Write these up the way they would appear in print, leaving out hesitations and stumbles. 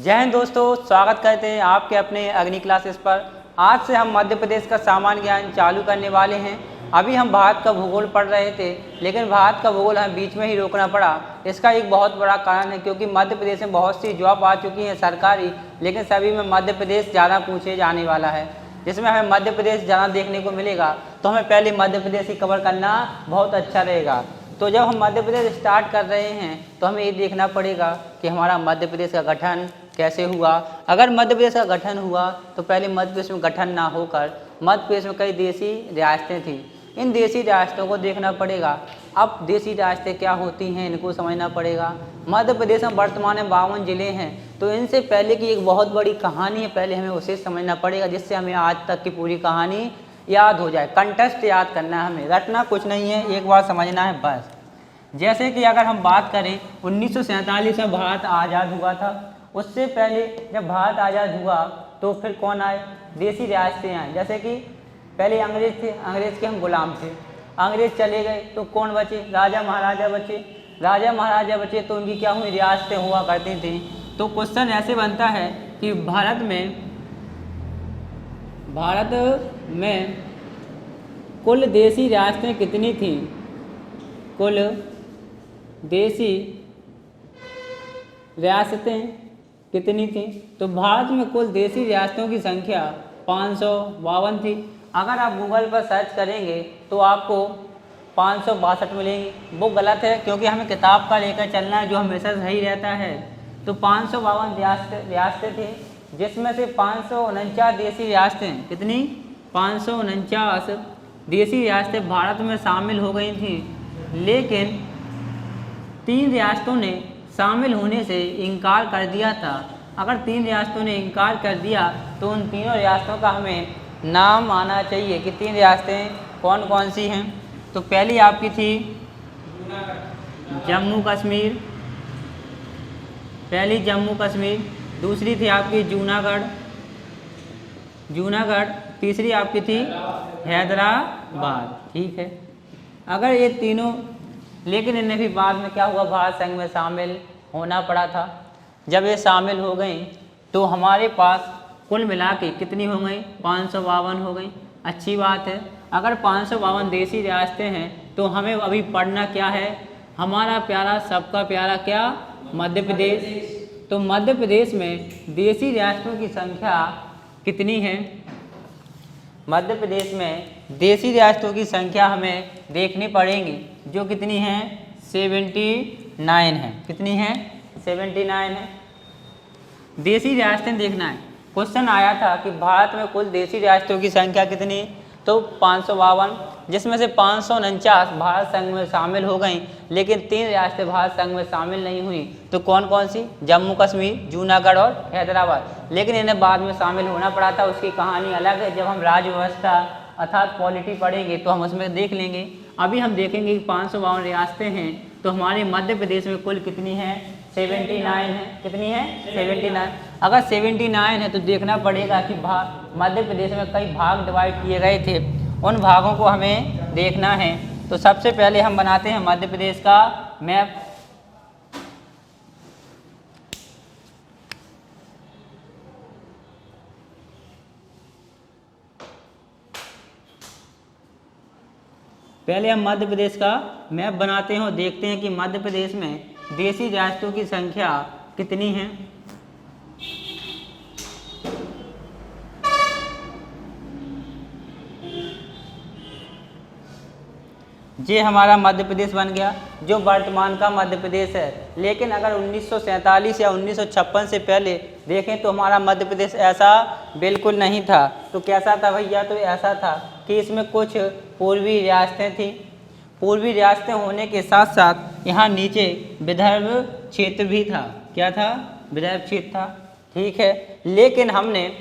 जय हिंद दोस्तों, स्वागत करते हैं आपके अपने अग्नि क्लासेस पर। आज से हम मध्य प्रदेश का सामान्य ज्ञान चालू करने वाले हैं। अभी हम भारत का भूगोल पढ़ रहे थे, लेकिन भारत का भूगोल हमें बीच में ही रोकना पड़ा। इसका एक बहुत बड़ा कारण है क्योंकि मध्य प्रदेश में बहुत सी जॉब आ चुकी हैं सरकारी, लेकिन सभी में मध्य प्रदेश ज़्यादा पूछे जाने वाला है, जिसमें हमें मध्य प्रदेश ज़्यादा देखने को मिलेगा। तो हमें पहले मध्य प्रदेश ही कवर करना बहुत अच्छा रहेगा। तो जब हम मध्य प्रदेश स्टार्ट कर रहे हैं तो हमें ये देखना पड़ेगा कि हमारा मध्य प्रदेश का गठन कैसे हुआ। अगर मध्य प्रदेश का गठन हुआ तो पहले मध्य प्रदेश में गठन ना होकर मध्य प्रदेश में कई देसी रियासतें थीं। इन देसी रियासतों को देखना पड़ेगा। अब देसी रियासतें क्या होती हैं इनको समझना पड़ेगा। मध्य प्रदेश में वर्तमान में 52 ज़िले हैं, तो इनसे पहले की एक बहुत बड़ी कहानी है, पहले हमें उसे समझना पड़ेगा जिससे हमें आज तक की पूरी कहानी याद हो जाए। कंटेक्स्ट याद करना है, हमें रटना कुछ नहीं है, एक बार समझना है बस। जैसे कि अगर हम बात करें 1947 में भारत आज़ाद हुआ था। उससे पहले जब भारत आज़ाद हुआ तो फिर कौन आए? देसी रियासतें आए। जैसे कि पहले अंग्रेज थे, अंग्रेज के हम गुलाम थे। अंग्रेज चले गए तो कौन बचे? राजा महाराजा बचे। राजा महाराजा बचे तो उनकी क्या हुई? रियासतें हुआ करती थी। तो क्वेश्चन ऐसे बनता है कि भारत में कुल देसी रियासतें कितनी थीं? कुल देसी रियासतें कितनी थी? तो भारत में कुल देसी रियासतों की संख्या 552 थी। अगर आप गूगल पर सर्च करेंगे तो आपको 562 मिलेंगी। वो गलत है क्योंकि हमें किताब का लेकर चलना है जो हमेशा सही रहता है। तो 552 रियासतें थी, जिसमें से 549 देसी रियासतें, कितनी? 549 देसी रियासतें भारत में शामिल हो गई थी। लेकिन 3 रियासतों ने शामिल होने से इनकार कर दिया था। अगर 3 रियासतों ने इनकार कर दिया तो उन तीनों रियासतों का हमें नाम आना चाहिए कि 3 रियासतें कौन कौन सी हैं। तो पहली आपकी थी जम्मू कश्मीर, पहली जम्मू कश्मीर। दूसरी थी आपकी जूनागढ़। तीसरी आपकी थी हैदराबाद। ठीक है, अगर ये तीनों, लेकिन इन्हें भी बाद में क्या हुआ? भारत संघ में शामिल होना पड़ा था। जब ये शामिल हो गई तो हमारे पास कुल मिला के कितनी हो गई? 552 हो गई। अच्छी बात है। अगर 552 देसी रियासतें हैं तो हमें अभी पढ़ना क्या है? हमारा प्यारा, सबका प्यारा क्या? मध्य प्रदेश। तो मध्य प्रदेश में देसी रियासतों की संख्या कितनी है? मध्य प्रदेश में देसी रियासतों की संख्या हमें देखनी पड़ेगी, जो कितनी हैं? 79 है। कितनी हैं? 79 है। देसी रियासतें देखना है। क्वेश्चन आया था कि भारत में कुल देसी रियासतों की संख्या कितनी? तो 552, जिसमें से 549 भारत संघ में शामिल हो गई, लेकिन 3 रियासतें भारत संघ में शामिल नहीं हुई। तो कौन कौन सी? जम्मू कश्मीर, जूनागढ़ और हैदराबाद। लेकिन इन्हें बाद में शामिल होना पड़ा था, उसकी कहानी अलग है। जब हम राज्य व्यवस्था अर्थात पॉलिटी पढ़ेंगे तो हम उसमें देख लेंगे। अभी हम देखेंगे कि 552 रियासतें हैं, तो हमारे मध्य प्रदेश में कुल कितनी हैं? 79 है। कितनी है? 79। अगर 79 है तो देखना पड़ेगा कि मध्य प्रदेश में कई भाग डिवाइड किए गए थे, उन भागों को हमें देखना है। तो सबसे पहले हम बनाते हैं मध्य प्रदेश का मैप। पहले हम मध्य प्रदेश का मैप बनाते हैं और देखते हैं कि मध्य प्रदेश में देसी रियासतों की संख्या कितनी है। ये हमारा मध्य प्रदेश बन गया, जो वर्तमान का मध्य प्रदेश है। लेकिन अगर 1947 या 1956 से पहले देखें तो हमारा मध्य प्रदेश ऐसा बिल्कुल नहीं था। तो कैसा था भैया? तो ऐसा था कि इसमें कुछ पूर्वी रियासतें थीं। पूर्वी रियासतें होने के साथ साथ यहाँ नीचे विदर्भ क्षेत्र भी था। क्या था? विदर्भ क्षेत्र था। ठीक है, लेकिन हमने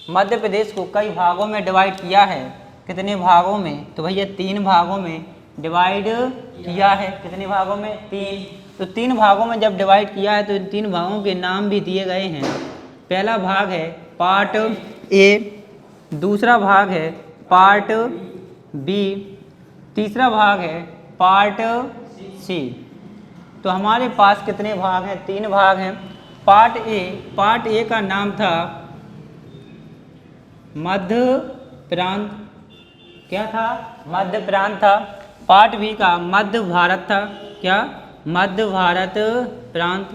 मध्य प्रदेश को कई भागों में डिवाइड किया है। कितने भागों में? तो भैया 3 भागों में डिवाइड किया है। कितने भागों में? 3। तो 3 भागों में जब डिवाइड किया है तो इन 3 भागों के नाम भी दिए गए हैं। पहला भाग है पार्ट ए, दूसरा भाग है पार्ट बी, तीसरा भाग है पार्ट सी। तो हमारे पास कितने भाग हैं? 3 भाग हैं। पार्ट ए का नाम था मध्य प्रांत। क्या था? मध्य प्रांत था। पार्ट बी का मध्य भारत था। क्या? मध्य भारत प्रांत।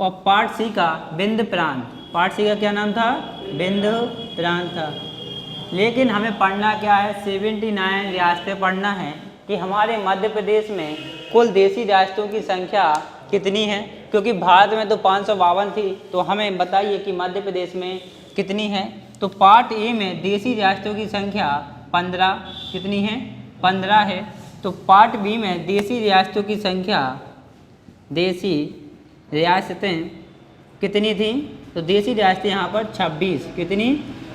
और पार्ट सी का विंध्य प्रांत। पार्ट सी का क्या नाम था? विंध्य प्रांत था। लेकिन हमें पढ़ना क्या है? 79 रियासतें पढ़ना है कि हमारे मध्य प्रदेश में कुल देशी रियासतों की संख्या कितनी है, क्योंकि भारत में तो 552 थी, तो हमें बताइए कि मध्य प्रदेश में कितनी है। तो पार्ट ए में देशी रियासतों की संख्या 15 कितनी है? 15 है। तो पार्ट बी में देशी रियासतों की संख्या, देशी रियासतें कितनी थी? तो देशी रियासतें यहाँ पर 26, कितनी?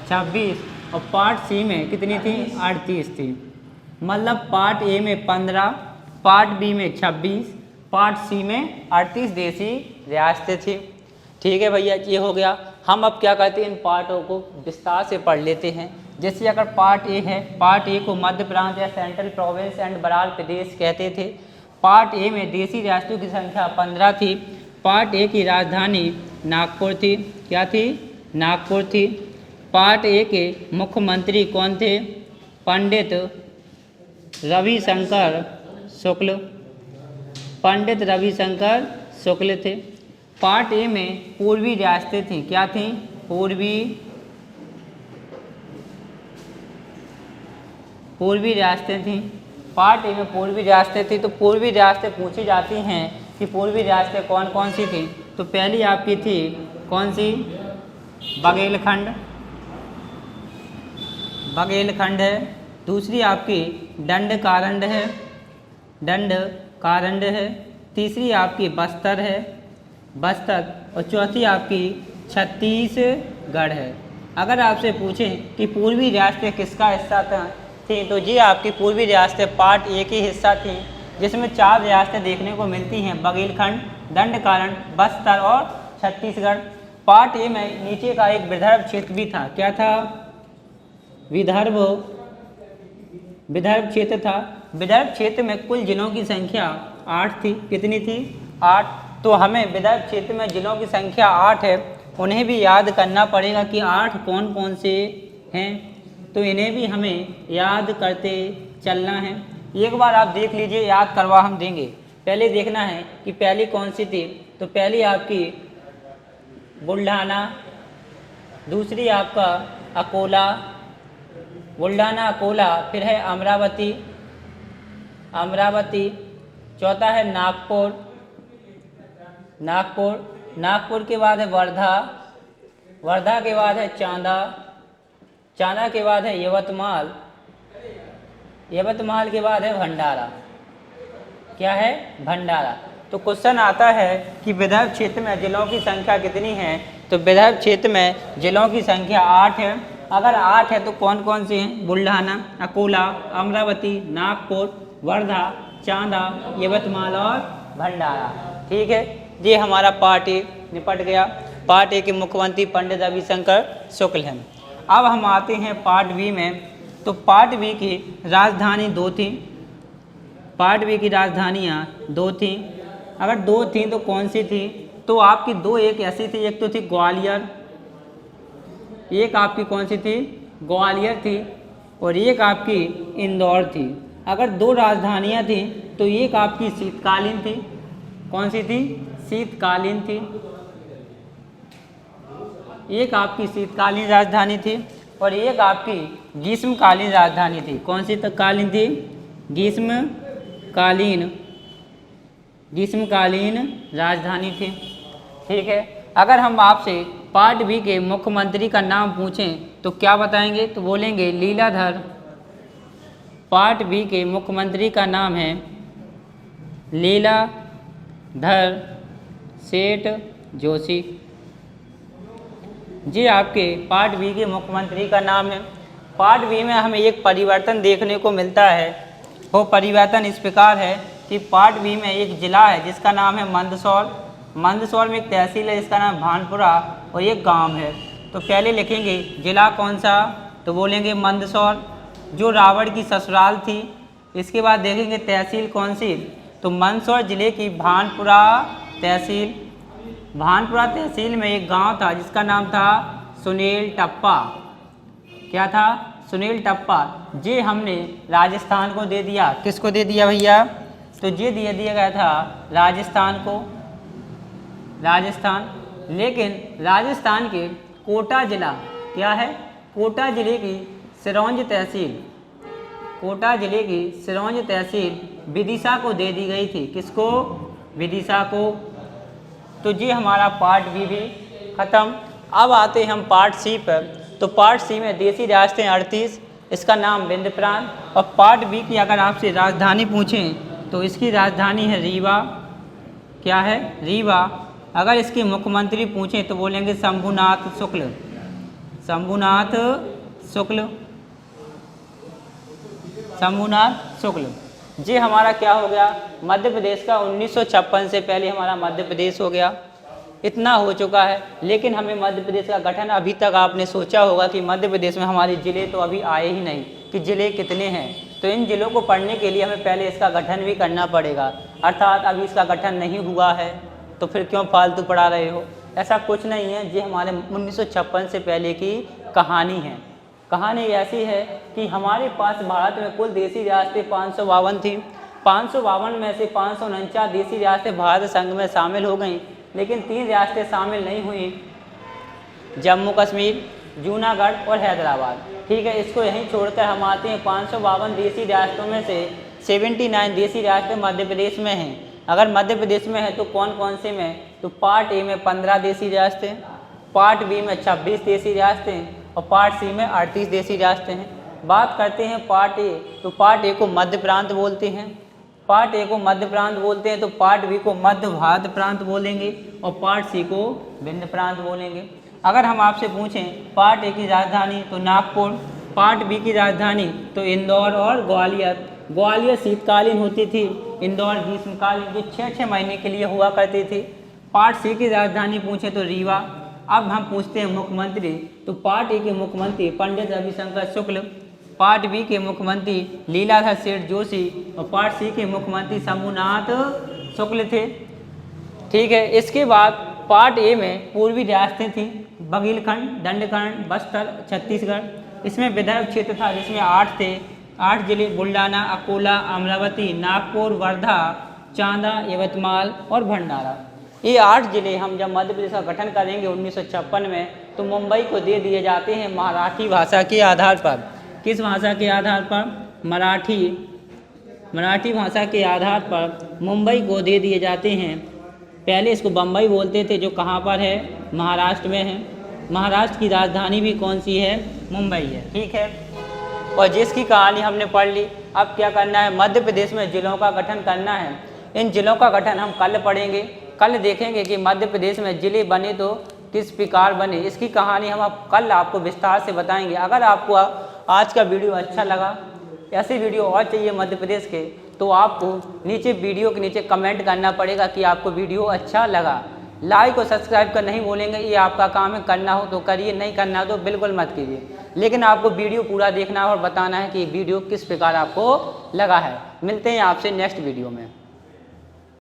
26। और पार्ट सी में कितनी थी? 38 थी। मतलब पार्ट ए में 15, पार्ट बी में 26, पार्ट सी में 38 देशी रियासतें थी। ठीक है भैया, ये हो गया। हम अब क्या करते हैं, इन पार्टों को विस्तार से पढ़ लेते हैं। जैसे अगर पार्ट ए है, पार्ट ए को मध्य प्रांत या सेंट्रल प्रोविंस एंड बराल प्रदेश कहते थे। पार्ट ए में देशी रियासतों की संख्या 15 थी। पार्ट ए की राजधानी नागपुर थी। क्या थी? नागपुर थी। पार्ट ए के मुख्यमंत्री कौन थे? पंडित रविशंकर शुक्ल। पंडित रविशंकर शुक्ल थे। पार्ट ए में पूर्वी रियासतें थीं। क्या थीं? पूर्वी रियासतें थीं। पार्ट ए में पूर्वी रियासतें थीं। तो पूर्वी रियासतें पूछी जाती हैं कि पूर्वी रियासतें कौन कौन सी थीं। तो पहली आपकी थी कौन सी? बघेलखंड है। दूसरी आपकी दंडकारण्य है। तीसरी आपकी बस्तर है, और चौथी आपकी छत्तीसगढ़ है। अगर आपसे पूछें कि पूर्वी रियासतें किसका हिस्सा थी, तो ये आपकी पूर्वी रियासतें पार्ट ए की हिस्सा थी, जिसमें 4 रियासतें देखने को मिलती हैं, बघेलखंड, दंडकारण्य, बस्तर और छत्तीसगढ़। पार्ट ए में नीचे का एक विदर्भ क्षेत्र भी था। क्या था? विदर्भ क्षेत्र था। विदर्भ क्षेत्र में कुल जिलों की संख्या 8 थी। कितनी थी? 8। तो हमें विदर्भ क्षेत्र में जिलों की संख्या 8 है, उन्हें भी याद करना पड़ेगा कि 8 कौन कौन से हैं। तो इन्हें भी हमें याद करते चलना है। एक बार आप देख लीजिए, याद करवा हम देंगे। पहले देखना है कि पहली कौन सी थी। तो पहली आपकी बुल्ढाना, दूसरी आपका अकोला, बुल्ढाना अकोला, फिर है अमरावती, चौथा है नागपुर के बाद है वर्धा के बाद है चांदा के बाद है यवतमाल के बाद है भंडारा। क्या है? भंडारा। तो क्वेश्चन आता है कि विदर्भ क्षेत्र में जिलों की संख्या कितनी है। तो विदर्भ क्षेत्र में जिलों की संख्या 8 है। अगर 8 है तो कौन कौन से हैं? बुल्ढाना, अकोला, अमरावती, नागपुर, वर्धा, चांदा, यवतमाल और भंडारा। ठीक है, ये हमारा पार्ट ए निपट गया। पार्ट ए के मुख्यमंत्री पंडित रविशंकर शुक्ल हैं। अब हम आते हैं पार्ट बी में। तो पार्ट बी की राजधानी 2 थी। पार्ट बी की राजधानियाँ 2 थीं। अगर 2 थीं तो कौन सी थी? तो आपकी 2 एक ऐसी थी, एक तो थी ग्वालियर, एक आपकी कौन सी थी? ग्वालियर थी, और एक आपकी इंदौर थी। अगर 2 राजधानियाँ थीं तो एक आपकी शीतकालीन थी। कौन सी थी? शीतकालीन थी। एक आपकी शीतकालीन राजधानी थी और एक आपकी ग्रीष्मकालीन राजधानी थी। कौन सी कालीन थी? ग्रीष्मकालीन राजधानी थी। ठीक है, अगर हम आपसे पार्ट बी के मुख्यमंत्री का नाम पूछें तो क्या बताएंगे? तो बोलेंगे लीलाधर। पार्ट बी के मुख्यमंत्री का नाम है लीलाधर सेठ जोशी। जी आपके पार्ट बी के मुख्यमंत्री का नाम है। पार्ट बी में हमें एक परिवर्तन देखने को मिलता है। वो परिवर्तन इस प्रकार है कि पार्ट बी में एक ज़िला है जिसका नाम है मंदसौर में एक तहसील है जिसका नाम भानपुरा, और एक गांव है। तो पहले लिखेंगे ज़िला कौन सा? तो बोलेंगे मंदसौर, जो रावण की ससुराल थी। इसके बाद देखेंगे तहसील कौन सी? तो मंदसौर ज़िले की भानपुरा तहसील, भानपुरा तहसील में एक गांव था जिसका नाम था सुनील टप्पा। क्या था? सुनील टप्पा। ये हमने राजस्थान को दे दिया। किसको दे दिया भैया? तो ये दिया गया था राजस्थान को, राजस्थान। लेकिन राजस्थान के कोटा जिला, क्या है? कोटा जिले की सिरौंज तहसील, कोटा जिले की सिरौंज तहसील विदिशा को दे दी गई थी। किसको? विदिशा को। तो ये हमारा पार्ट बी भी ख़त्म। अब आते हैं हम पार्ट सी पर। तो पार्ट सी में देसी रियासतें 38, इसका नाम विंध्य प्रांत। और पार्ट बी की अगर आपसे राजधानी पूछें तो इसकी राजधानी है रीवा। क्या है? रीवा। अगर इसके मुख्यमंत्री पूछें तो बोलेंगे शंभुनाथ शुक्ल, शंभुनाथ शुक्ल, शंभुनाथ शुक्ल। ये हमारा क्या हो गया? मध्य प्रदेश का 1956 से पहले हमारा मध्य प्रदेश हो गया। इतना हो चुका है। लेकिन हमें मध्य प्रदेश का गठन, अभी तक आपने सोचा होगा कि मध्य प्रदेश में हमारे ज़िले तो अभी आए ही नहीं कि ज़िले कितने हैं। तो इन ज़िलों को पढ़ने के लिए हमें पहले इसका गठन भी करना पड़ेगा। अर्थात अभी इसका गठन नहीं हुआ है तो फिर क्यों फालतू पढ़ा रहे हो? ऐसा कुछ नहीं है। ये हमारे 1956 से पहले की कहानी है। कहानी ऐसी है कि हमारे पास भारत में कुल देसी रियासतें 552 थी। 552 में से 549 देसी रियासतें भारत संघ में शामिल हो गईं, लेकिन 3 रियासतें शामिल नहीं हुई, जम्मू कश्मीर, जूनागढ़ और हैदराबाद। ठीक है, इसको यहीं छोड़कर हम आते हैं 552 देसी रियासतों में से 79 देसी रियासतें मध्य प्रदेश में हैं। अगर मध्य प्रदेश में है तो कौन कौन से में? तो पार्ट ए में 15 देसी रियासतें, पार्ट बी में 26 देसी रियासतें और पार्ट सी में 38 देसी रियासतें हैं। बात करते हैं पार्ट ए। तो पार्ट ए को मध्य प्रांत बोलते हैं, पार्ट ए को मध्य प्रांत बोलते हैं। तो पार्ट बी को मध्य भारत प्रांत बोलेंगे और पार्ट सी को विंध्य प्रांत बोलेंगे। अगर हम आपसे पूछें पार्ट ए की राजधानी तो नागपुर, पार्ट बी की राजधानी तो इंदौर और ग्वालियर। ग्वालियर शीतकालीन होती थी, इंदौर ग्रीष्मकालीन, जो 6-6 महीने के लिए हुआ करती थी। पार्ट सी की राजधानी पूछे तो रीवा। अब हम पूछते हैं मुख्यमंत्री। तो पार्ट ए के मुख्यमंत्री पंडित रविशंकर शुक्ल, पार्ट बी के मुख्यमंत्री लीलाधर सेठ जोशी और पार्ट सी के मुख्यमंत्री शंभुनाथ शुक्ल थे। ठीक है, इसके बाद पार्ट ए में पूर्वी रियासतें थीं, बघेलखंड, दंडकर्ण, बस्तर, छत्तीसगढ़। इसमें विदर्भ क्षेत्र था जिसमें 8 थे, 8 जिले बुल्डाना, अकोला, अमरावती, नागपुर, वर्धा, चांदा, यवतमाल और भंडारा। ये 8 जिले हम जब मध्य प्रदेश का गठन करेंगे 1956 में तो मुंबई को दे दिए जाते हैं मराठी भाषा के आधार पर। किस भाषा के आधार पर? मराठी भाषा के आधार पर मुंबई को दे दिए जाते हैं। पहले इसको बम्बई बोलते थे, जो कहाँ पर है? महाराष्ट्र में है। महाराष्ट्र की राजधानी भी कौन सी है? मुंबई है। ठीक है, और जिसकी कहानी हमने पढ़ ली। अब क्या करना है? मध्य प्रदेश में जिलों का गठन करना है। इन जिलों का गठन हम कल पढ़ेंगे। कल देखेंगे कि मध्य प्रदेश में जिले बने तो किस प्रकार बने। इसकी कहानी हम कल आपको विस्तार से बताएंगे। अगर आपको आज का वीडियो अच्छा लगा, ऐसे वीडियो और चाहिए मध्य प्रदेश के, तो आपको नीचे वीडियो के नीचे कमेंट करना पड़ेगा कि आपको वीडियो अच्छा लगा। लाइक और सब्सक्राइब कर नहीं बोलेंगे, ये आपका काम है। करना हो तो करिए, नहीं करना तो बिल्कुल मत कीजिए। लेकिन आपको वीडियो पूरा देखना है और बताना है कि वीडियो किस प्रकार आपको लगा है। मिलते हैं आपसे नेक्स्ट वीडियो में।